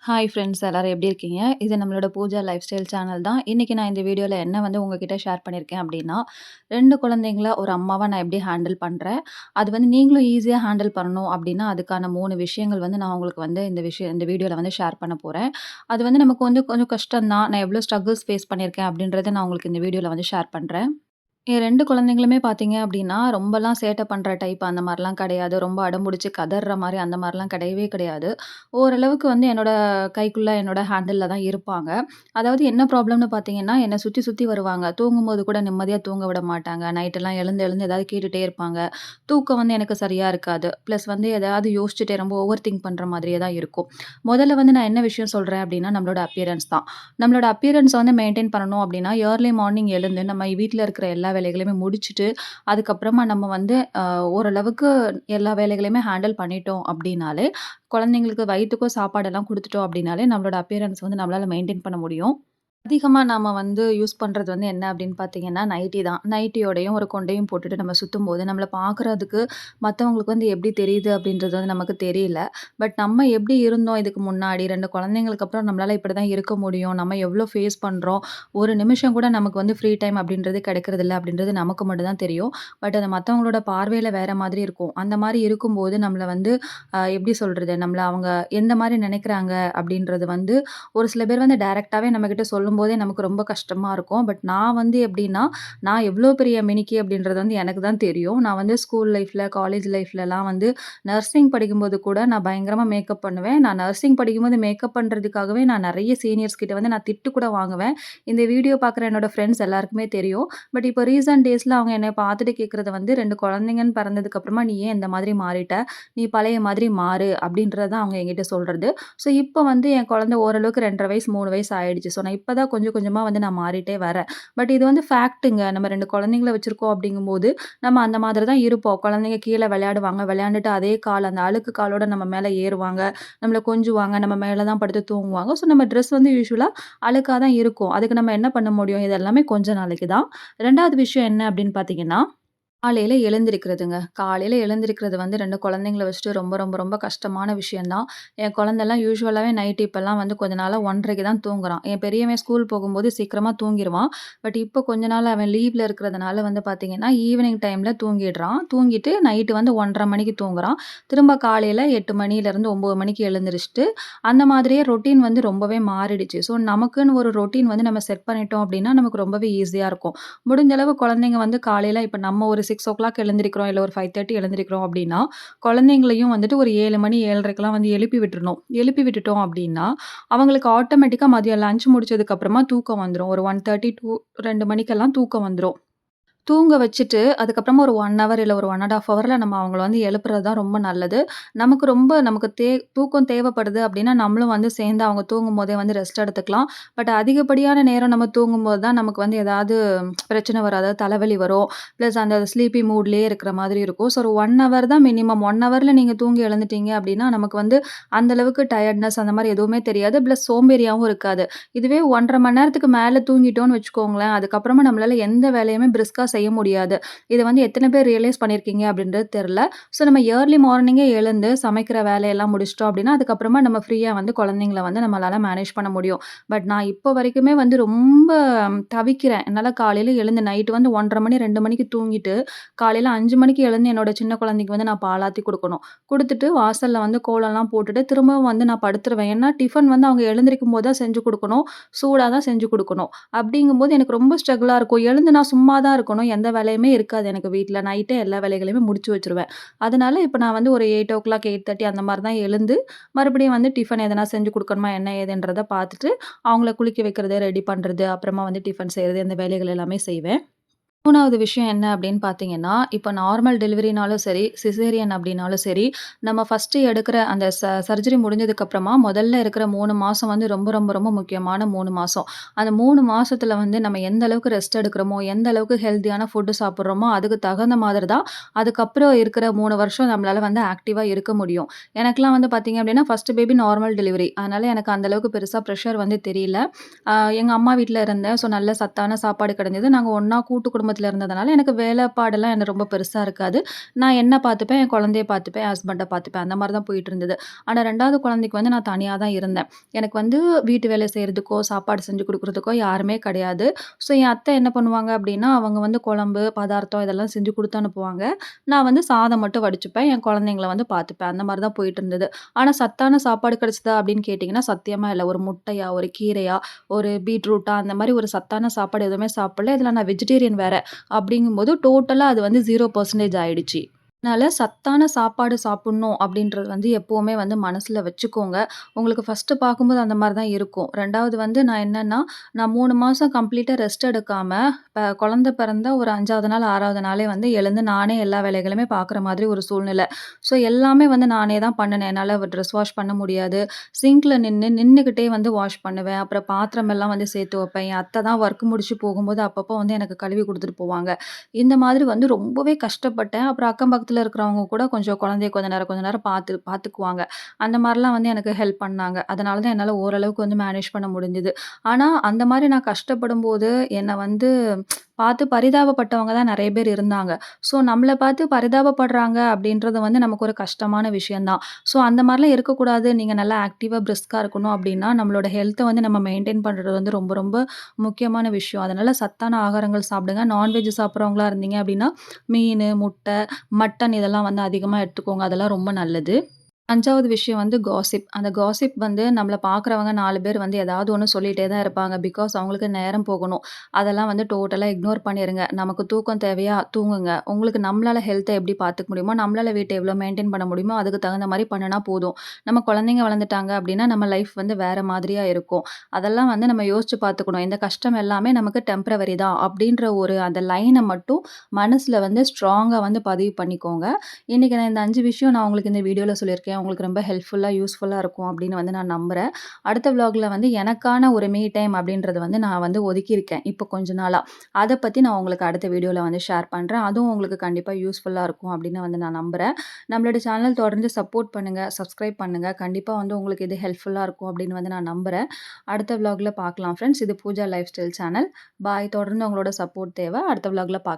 Hi friends எல்லாரும் எப்படி இருக்கீங்க? இது நம்மளோட பூஜா லைஃப் ஸ்டைல் சேனல் தான். இன்னைக்கு நான் இந்த வீடியோல என்ன வந்து உங்ககிட்ட ஷேர் பண்ணியிருக்கேன் அப்படின்னா, 2 குழந்தைங்கள ஒரு அம்மாவா நான் எப்படி ஹேண்டில் பண்றேன். அது வந்து நீங்களும் ஈஸியா ஹேண்டில் பண்ணணும் அப்படின்னா, அதுக்கான 3 விஷயங்கள் வந்து நான் உங்களுக்கு வந்து இந்த வீடியோல வந்து ஷேர் பண்ண போறேன். அது வந்து நமக்கு வந்து கொஞ்சம் கஷ்டம் தான். நான் எவ்வளோ ஸ்ட்ரகிள்ஸ் ஃபேஸ் பண்ணியிருக்கேன் அப்படின்றத நான் உங்களுக்கு இந்த வீடியோல வந்து ஷேர் பண்றேன். என் 2 குழந்தைங்களுமே பார்த்தீங்க அப்டின்னா, ரொம்பலாம் சேட்டை பண்ற டைப் அந்த மாரிலாம் கிடையாது. ரொம்ப அடம்புடிச்சு கதர்ற மாரி அந்த மாரிலாம் கிடையவே கிடையாது. ஓரளவுக்கு வந்து என்னோட கைக்குள்ள என்னோட ஹேண்டில்ல தான் இருப்பாங்க. அதாவது என்ன ப்ராப்ளம்னு பார்த்தீங்கன்னா, என்ன சுத்தி சுத்தி வருவாங்க. தூங்கும்போது கூட நிம்மதியா தூங்க விட மாட்டாங்க. நைட்டெல்லாம் எழுந்து எழுந்து ஏதாவது கேட்டுட்டே இருப்பாங்க. தூக்கம் வந்து எனக்கு சரியா இருக்காது. ப்ளஸ் வந்து எதையாவது யோசிச்சுட்டே ரொம்ப ஓவர் திங்க் பண்ற மாதிரியே தான் இருக்கும். முதல்ல வந்து நான் என்ன விஷயம் சொல்றேன் அப்டின்னா, நம்மளோட அப்பியரன்ஸ் தான். நம்மளோட அப்பியரன்ஸ வந்து மெயின்டெயின் பண்ணணும் அப்டின்னா, இயர்லி மார்னிங் எழுந்து நம்ம வீட்ல இருக்கிற எல்லா வேலைகளையுமே முடிச்சுட்டு, அதுக்கப்புறமா நம்ம வந்து ஓரளவுக்கு எல்லா வேலைகளையுமே ஹேண்டில் பண்ணிட்டோம் அப்டின்னாலே, குழந்தைங்களுக்கு வயித்துக்கும் சாப்பாடெல்லாம் குடுத்துட்டோம் அப்டின்னாலே, நம்மளோட அப்பியரன்ஸ் வந்து நம்மளால மெயின்டெயின் பண்ண முடியும். அதிகமா நாம வந்து யூஸ் பண்றது வந்து என்ன அப்படின்னு பார்த்தீங்கன்னா, நைட்டி தான். நைட்டியோடையும் ஒரு கொண்டையும் போட்டுட்டு நம்ம சுத்தும்போது, நம்மள பார்க்குறதுக்கு மத்தவங்களுக்கு வந்து எப்படி தெரியுது அப்படின்றது வந்து நமக்கு தெரியல. பட் நம்ம எப்படி இருந்தோம் இதுக்கு முன்னாடி 2 குழந்தைங்களுக்கு அப்புறம் நம்மளால இப்படிதான் இருக்க முடியும். நம்ம எவ்வளோ ஃபேஸ் பண்றோம். ஒரு நிமிஷம் கூட நமக்கு வந்து ஃப்ரீ டைம் அப்படின்றது கிடைக்கிறதில்ல அப்படின்றது நமக்கு மட்டும் தான் தெரியும். பட் அது மத்தவங்களோட பார்வையில வேற மாதிரி இருக்கும். அந்த மாரி இருக்கும்போது நம்மள வந்து எப்படி சொல்றது? நம்மள அவங்க எந்த மாரி நினைக்கிறாங்க அப்படின்றது வந்து ஒரு சில பேர் வந்து டைரக்ட்டாவே நம்மகிட்ட சொல்லும்போதே நமக்கு ரொம்ப கஷ்டமா இருக்கும். பட் நான் வந்து எப்படின்னா, நான் எவ்வளோ பெரிய மினிக்கி அப்படின்றது வந்து எனக்கு தான் தெரியும். நான் வந்து ஸ்கூல் லைஃப்ல, காலேஜ் லைஃப்லலாம் வந்து நர்சிங் படிக்கும்போது கூட நான் பயங்கரமா மேக்கப் பண்ணுவேன். நான் நர்சிங் படிக்கும்போது மேக்கப் பண்றதுக்காகவே நான் நெறைய சீனியர்ஸ் கிட்ட வந்து நான் திட்டு கூட வாங்குவேன். இந்த வீடியோ பார்க்குற என்னோட ஃப்ரெண்ட்ஸ் எல்லாருக்குமே தெரியும். பட் இப்போ ரீசென்ட் டேஸ்ல அவங்க என்னைய பார்த்துட்டு கேட்கறது வந்து 2 குழந்தைங்கன்னு பிறந்ததுக்கு அப்புறமா, "நீ ஏன் இந்த மாதிரி மாறிட்ட? நீ பழைய மாதிரி மாறு." அப்படின்றது தான் அவங்க என்கிட்ட சொல்றது. ஸோ, இப்ப வந்து என் குழந்தை ஓரளவுக்கு 2 1/2 வயசு, 3 வயசு ஆயிடுச்சு. ஸோ, நான் இப்ப தான் கொஞ்சம் கொஞ்சமா வந்து நான் மாறிட்டே வரேன். பட் இது வந்து ஃபேக்ட்டுங்க. நம்ம 2 குழந்தைங்கள வச்சிருக்கோம் அப்படிங்கும்போது, நம்ம அந்த மாதிரி தான் இருப்போம். குழந்தைங்க கீழ விளையாடுவாங்க. விளையாண்டுட்டு அதே கால் அந்த அழுக்கு காலோட நம்ம மேல ஏறுவாங்க. நம்மள கொஞ்சுவாங்க. நம்ம மேல தான் படுத்து தூங்குவாங்க. ஸோ, நம்ம ட்ரெஸ் வந்து யூசுவலா அழுக்கா தான் இருக்கும். அதுக்கு நம்ம என்ன பண்ண முடியும்? இது எல்லாமே கொஞ்ச நாளைக்கு தான். 2வது விஷயம் என்ன அப்படின்னு பார்த்தீங்கன்னா, காலையில எழுந்திரிக்கிறதுங்க. காலையில எழுந்திரிக்கிறது வந்து 2 குழந்தைங்கள வச்சுட்டு ரொம்ப ரொம்ப ரொம்ப கஷ்டமான விஷயம் தான். என் குழந்தலாம் யூசுவலாவே நைட் இப்பலாம் வந்து கொஞ்ச நாளா 1:30க்கு தான் தூங்குறான். என் பெரியவன் ஸ்கூல் போகும்போது சீக்கிரமா தூங்கிருவான். பட் இப்போ கொஞ்ச நாள் அவன் லீவ்ல இருக்கிறதுனால வந்து பார்த்தீங்கன்னா, ஈவினிங் டைம்ல தூங்கிடுறான். தூங்கிட்டு நைட்டு வந்து 1:30 மணிக்கு தூங்குறான். திரும்ப காலையில 8 மணிலேருந்து 9 மணிக்கு எழுந்திரிச்சுட்டு, அந்த மாதிரியே ரொட்டீன் வந்து ரொம்பவே மாறிடுச்சு. ஸோ, நமக்குன்னு ஒரு ரொட்டீன் வந்து நம்ம செட் பண்ணிட்டோம் அப்டின்னா, நமக்கு ரொம்பவே ஈஸியா இருக்கும். முடிஞ்ச அளவு குழந்தைங்க வந்து காலையில இப்ப நம்ம ஒரு 6:00 எழுந்திரிக்கிறோம், இல்ல ஒரு 5:30 எழுந்திரிக்கிறோம் அப்டின்னா, குழந்தைங்களையும் வந்துட்டு ஒரு 7 மணி 7:30க்கெல்லாம் வந்து எழுப்பி விட்டுறணும். எழுப்பி விட்டுட்டோம் அப்டின்னா, அவங்களுக்கு ஆட்டோமேட்டிக்கா மதியம் லஞ்ச் முடிச்சதுக்கு அப்புறமா தூக்கம் வந்துரும். ஒரு 1:30 டூ 2 மணிக்கெல்லாம் தூக்கம் வந்துரும். தூங்க வச்சுட்டு, அதுக்கப்புறமா ஒரு 1 ஹவர் இல்ல ஒரு 1 1/2 ஹவர்ல நம்ம அவங்கள வந்து எழுப்புறது தான் ரொம்ப நல்லது. நமக்கு தூக்கம் தேவைப்படுது அப்டின்னா, நம்மளும் வந்து சேர்ந்து அவங்க தூங்கும்போதே வந்து ரெஸ்ட் எடுத்துக்கலாம். பட் அதிகப்படியான நேரம் நம்ம தூங்கும்போது தான் நமக்கு வந்து ஏதாவது பிரச்சனை வரும். அதாவது தலைவலி வரும். பிளஸ் அந்த ஸ்லீப்பி மூட்லயே இருக்கிற மாதிரி இருக்கும். ஸோ ஒரு 1 ஹவர் தான் மினிமம். 1 ஹவர்ல நீங்க தூங்கி எழுந்துட்டீங்க அப்டின்னா, நமக்கு வந்து அந்த அளவுக்கு டயர்ட்னஸ் அந்த மாரி எதுவுமே தெரியாது. பிளஸ் சோம்பேறியாவும் இருக்காது. இதுவே 1 1/2 மணி நேரத்துக்கு மேல தூங்கிட்டோம்னு வச்சுக்கோங்களேன், அதுக்கப்புறமா நம்மளால எந்த வேலையுமே பிரிஸ்கா செய்ய முடியாது. இத வந்து எத்தன பேர் ரியலைஸ் பண்ணியிருக்கீங்க அப்படின்றது தெரியல. ஸோ நம்ம இயர்லி மார்னிங்கே எழுந்து சமைக்கிற வேலையெல்லாம் முடிச்சுட்டோம் அப்படின்னா, அதுக்கப்புறமா நம்ம ஃப்ரீயா வந்து குழந்தைங்கள வந்து நம்மளால மேனேஜ் பண்ண முடியும். பட் நான் இப்போ வரைக்குமே வந்து ரொம்ப தவிக்கிறேன். என்னால காலையில எழுந்து நைட்டு வந்து 1:30 மணி 2 மணிக்கு தூங்கிட்டு, காலையில 5 மணிக்கு எழுந்து என்னோட சின்ன குழந்தைக்கு வந்து நான் பாலாத்தி குடுக்கணும். குடுத்துட்டு வாசல்ல வந்து கோலம்லாம் போட்டுட்டு திரும்பவும் வந்து நான் படுத்துருவேன். ஏன்னா டிஃபன் வந்து அவங்க எழுந்திரிக்கும்போது தான் செஞ்சு குடுக்கணும். சூடா தான் செஞ்சு குடுக்கணும். அப்படிங்கும்போது எனக்கு ரொம்ப ஸ்ட்ரகுலா இருக்கும். எழுந்து நான் சும்மா தான் இருக்கணும். எந்த வேலையுமே இருக்காது எனக்கு வீட்ல. நைட்டே எல்லா வேலைகளையுமே முடிச்சு வச்சுருவேன். அதனால இப்ப நான் வந்து ஒரு 8:00 8:30 அந்த மாரி தான் எழுந்து, மறுபடியும் வந்து டிஃபன் எதனா செஞ்சு குடுக்கணுமா என்ன ஏதுன்றத பார்த்துட்டு, அவங்கள குளிக்க வைக்கிறது, ரெடி பண்றது, அப்புறமா வந்து டிஃபன் செய்றது, இந்த வேலைகள் எல்லாமே செய்வேன். 3வது விஷயம் என்ன அப்படின்னு பார்த்தீங்கன்னா, இப்ப நார்மல் டெலிவரினாலும் சரி, சிசேரியன் அப்படின்னாலும் சரி, நம்ம ஃபர்ஸ்ட்டு எடுக்கிற அந்த சர்ஜரி முடிஞ்சதுக்கப்புறமா முதல்ல இருக்கிற 3 மாசம் வந்து ரொம்ப ரொம்ப ரொம்ப முக்கியமான 3 மாசம். அந்த 3 மாசத்துல வந்து நம்ம எந்த அளவுக்கு ரெஸ்ட் எடுக்கிறோமோ, எந்த அளவுக்கு ஹெல்த்தியான ஃபுட் சாப்பிடுறோமோ, அதுக்கு தகுந்த மாதிரி தான் அதுக்கப்புறம் இருக்கிற 3 வருஷம் நம்மளால வந்து ஆக்டிவா இருக்க முடியும். எனக்கெல்லாம் வந்து பார்த்தீங்க அப்படின்னா, ஃபர்ஸ்ட் பேபி நார்மல் டெலிவரி. அதனால எனக்கு அந்த அளவுக்கு பெருசா பிரஷர் வந்து தெரியல. எங்க அம்மா வீட்ல இருந்தேன். ஸோ நல்ல சத்தான சாப்பாடு கிடைச்சது. நாங்க ஒண்ணா கூட்டு குடும்பத்துல குடும்பத்தில இருந்ததுனால எனக்கு வேலைப்பாடெல்லாம் எனக்கு ரொம்ப பெருசா இருக்காது. நான் என்ன பார்த்துப்பேன், என் குழந்தைய பார்த்துப்பேன், என் ஹஸ்பண்ட பார்த்துப்பேன். அந்த மாரி தான் போயிட்டுருந்தது. ஆனா 2வது குழந்தைக்கு வந்து நான் தனியா தான் இருந்தேன். எனக்கு வந்து வீட்டு வேலை செய்றதுக்கோ, சாப்பாடு செஞ்சு குடுக்குறதுக்கோ யாருமே கிடையாது. ஸோ என் அத்தை என்ன பண்ணுவாங்க அப்டின்னா, அவங்க வந்து குழம்பு, பதார்த்தம் இதெல்லாம் செஞ்சு குடுத்து அனுப்புவாங்க. நான் வந்து சாதம் மட்டும் வடிச்சுப்பேன். என் குழந்தைங்கள வந்து பார்த்துப்பேன். அந்த மாரி தான் போயிட்டுருந்தது. ஆனா சத்தான சாப்பாடு கிடைச்சதா அப்டின்னு கேட்டீங்கன்னா, சத்தியமா இல்ல. ஒரு முட்டையா, ஒரு கீரையா, ஒரு பீட்ரூட்டா அந்த மாரி ஒரு சத்தான சாப்பாடு எதுவுமே சாப்பிடல. இதில நான் வெஜிடேரியன் வேற. அப்படிங்கும்போது டோட்டலா அது வந்து 0% ஆயிடுச்சு. அதனால சத்தான சாப்பாடு சாப்பிடணும் அப்படின்றது வந்து எப்பவுமே வந்து மனசுல வச்சுக்கோங்க. உங்களுக்கு ஃபர்ஸ்ட்டு பார்க்கும்போது அந்த மாரி தான் இருக்கும். 2வது வந்து நான் என்னன்னா, நான் 3 மாசம் கம்ப்ளீட்டா ரெஸ்ட் எடுக்காம, குழந்தை பிறந்த ஒரு 5வது நாள், 6வது நாளே வந்து எழுந்து நானே எல்லா வேலைகளுமே பார்க்குற மாதிரி ஒரு சூழ்நிலை. ஸோ எல்லாமே வந்து நானே தான் பண்ணுனேன். என்னால ட்ரெஸ் வாஷ் பண்ண முடியாது. சிங்க்ல நின்னுகிட்டே வந்து வாஷ் பண்ணுவேன். அப்புறம் பாத்திரம் எல்லாம் வந்து சேர்த்து வைப்பேன். என் அத்தை தான் ஒர்க் முடிச்சு போகும்போது அப்பப்போ வந்து எனக்கு கழுவி குடுத்துட்டு போவாங்க. இந்த மாதிரி வந்து ரொம்பவே கஷ்டப்பட்டேன். அப்புறம் அக்கம் பக்கத்துல இருக்கிறவங்க கூட கொஞ்சம் குழந்தைய கொஞ்ச நேரம் பார்த்துக்குவாங்க. அந்த மாரிலாம் வந்து எனக்கு ஹெல்ப் பண்ணாங்க. அதனால தான் என்னால ஓரளவுக்கு வந்து மேனேஜ் பண்ண முடிஞ்சது. ஆனா, அந்த மாரி நான் கஷ்டப்படும்போது என்ன வந்து பார்த்து பரிதாபப்பட்டவங்க தான் நெறைய பேர் இருந்தாங்க. ஸோ, நம்மள பார்த்து பரிதாபப்படுறாங்க அப்படின்றது வந்து நமக்கு ஒரு கஷ்டமான விஷயம் தான். ஸோ, அந்த மாரிலாம் இருக்கக்கூடாது. நீங்க நல்லா ஆக்டிவா, பிரிஸ்கா இருக்கணும் அப்படின்னா, நம்மளோட ஹெல்த்த வந்து நம்ம மெயின்டெயின் பண்றது வந்து ரொம்ப ரொம்ப முக்கியமான விஷயம். அதனால சத்தான ஆகாரங்கள் சாப்பிடுங்க. நான்வெஜ் சாப்பிடுறவங்களா இருந்தீங்க அப்படின்னா, மீனு, முட்டை, மட்டன் இதெல்லாம் வந்து அதிகமா எடுத்துக்கோங்க. அதெல்லாம் ரொம்ப நல்லது. 5வது விஷயம் வந்து காசிப். அந்த காசிப் வந்து நம்மள பார்க்குறவங்க 4 பேர் வந்து ஏதாவது ஒண்ணு சொல்லிட்டே தான் இருப்பாங்க. பிகாஸ் அவங்களுக்கு நேரம் போகணும். அதெல்லாம் வந்து டோட்டலா இக்னோர் பண்ணிருங்க. நமக்கு தூக்கம் தேவையா? தூங்குங்க. உங்களுக்கு நம்மளால ஹெல்த்த எப்படி பார்த்துக்க முடியுமோ, நம்மளால வீட்ட எவ்வளோ மெயின்டெயின் பண்ண முடியுமோ, அதுக்கு தகுந்த மாரி பண்ணுனா போதும். நம்ம குழந்தைங்க வளர்ந்துட்டாங்க அப்படின்னா, நம்ம லைஃப் வந்து வேற மாதிரியா இருக்கும். அதெல்லாம் வந்து நம்ம யோசிச்சு பார்த்துக்கணும். இந்த கஷ்டம் எல்லாமே நமக்கு டெம்பரவரி தான் அப்படின்ற ஒரு அந்த லைன மட்டும் மனசுல வந்து ஸ்ட்ராங்கா வந்து பதிவு பண்ணிக்கோங்க. இன்னைக்கு நான் இந்த 5 விஷயம் நான் உங்களுக்கு இந்த வீடியோல சொல்லியிருக்கேன். உங்களுக்கு ரொம்ப ஹெல்ப்ஃபுல்லா, யூஸ்ஃபுல்லா இருக்கும் அப்படின்னு வந்து நான் நம்புறேன். அடுத்த விளாக்ல வந்து எனக்கான ஒரு மீ டைம் அப்படின்றது வந்து நான் வந்து ஒதுக்கியிருக்கேன். இப்போ கொஞ்ச நாளா. அத பத்தி நான் உங்களுக்கு அடுத்த வீடியோல வந்து ஷேர் பண்றேன். அதுவும் உங்களுக்கு கண்டிப்பா யூஸ்ஃபுல்லா இருக்கும் அப்படின்னு வந்து நான் நம்புறேன். நம்மளோட சேனல் தொடர்ந்து சப்போர்ட் பண்ணுங்க, சப்ஸ்கிரைப் பண்ணுங்க. கண்டிப்பா வந்து உங்களுக்கு இது ஹெல்ப்ஃபுல்லா இருக்கும் அப்படின்னு வந்து நான் நம்புறேன். அடுத்த விளாக்ல பார்க்கலாம் ஃப்ரெண்ட்ஸ். இது பூஜா லைஃப் ஸ்டைல் சேனல். பாய். தொடர்ந்து உங்களோட சப்போர்ட் தேவை. அடுத்த விளாக்ல பார்க்கலாம்.